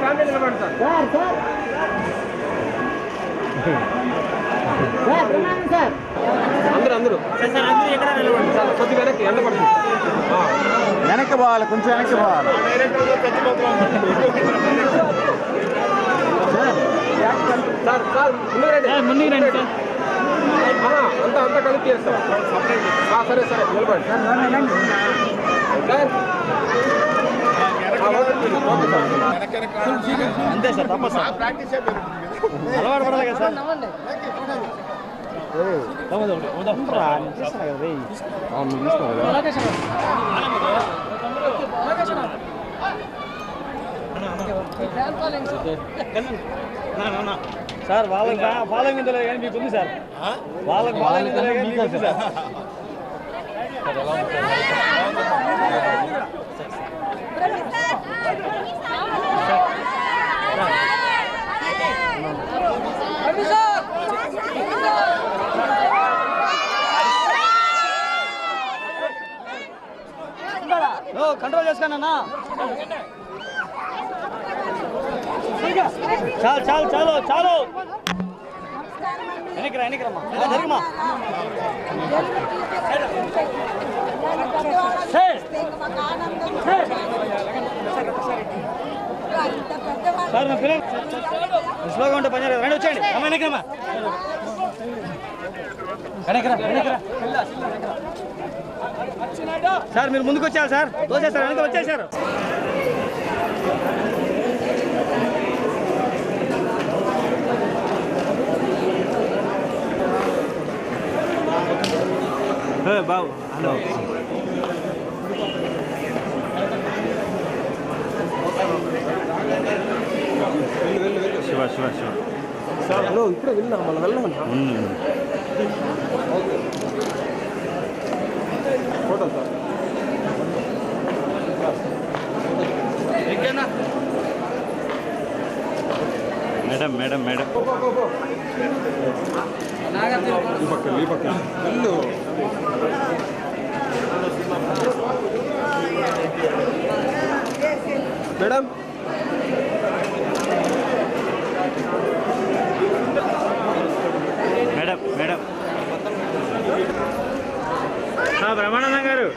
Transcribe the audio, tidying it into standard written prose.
family నిలబడి sir sir అందరూ ఎక్కడ నిలబడి సార్ కొద్దిగా వెనక్కి ఎండ పడుతుంది వెనక్కి పోవాలి కొంచెం వెనక్కి పోవాలి సార్ సార్ ముందుకు రండి సార్ అంతా కలిపి చేస్తాం సరే సరే నిలబడి సార్ అంతే సార్ తప్ప సార్ అలవాటు పడాలి కదా సార్ సార్ వాళ్ళకి ఫాలోయింగ్ ఇంతలో కానీ మీకు ఉంది సార్ వాళ్ళకి ఫాలోయింగ్ ఇంతలో కానీ మీకు ఉంది సార్ కంట్రోల్ చేసుకోనన్నా చాలు చాలు చాలు చాలు వెనక్రమ్మా జరగమ్మా సార్ నా పిల్లలు స్లోగా ఉంటే పని రండి వచ్చేయండి వెనక్రమ్మా సార్ మీరు ముందుకు వచ్చారు సార్ దోచేస్తారు వెనక వచ్చేసారు బాబు hello Shiva Shiva Shiva sir hello ఇప్పుడే వెళ్ళినా మళ్ళీ వెళ్ళమన్నా photo sir madam madam madam ఈ పక్క వెళ్ళు మేడం మేడం మేడం బ్రహ్మానందం గారు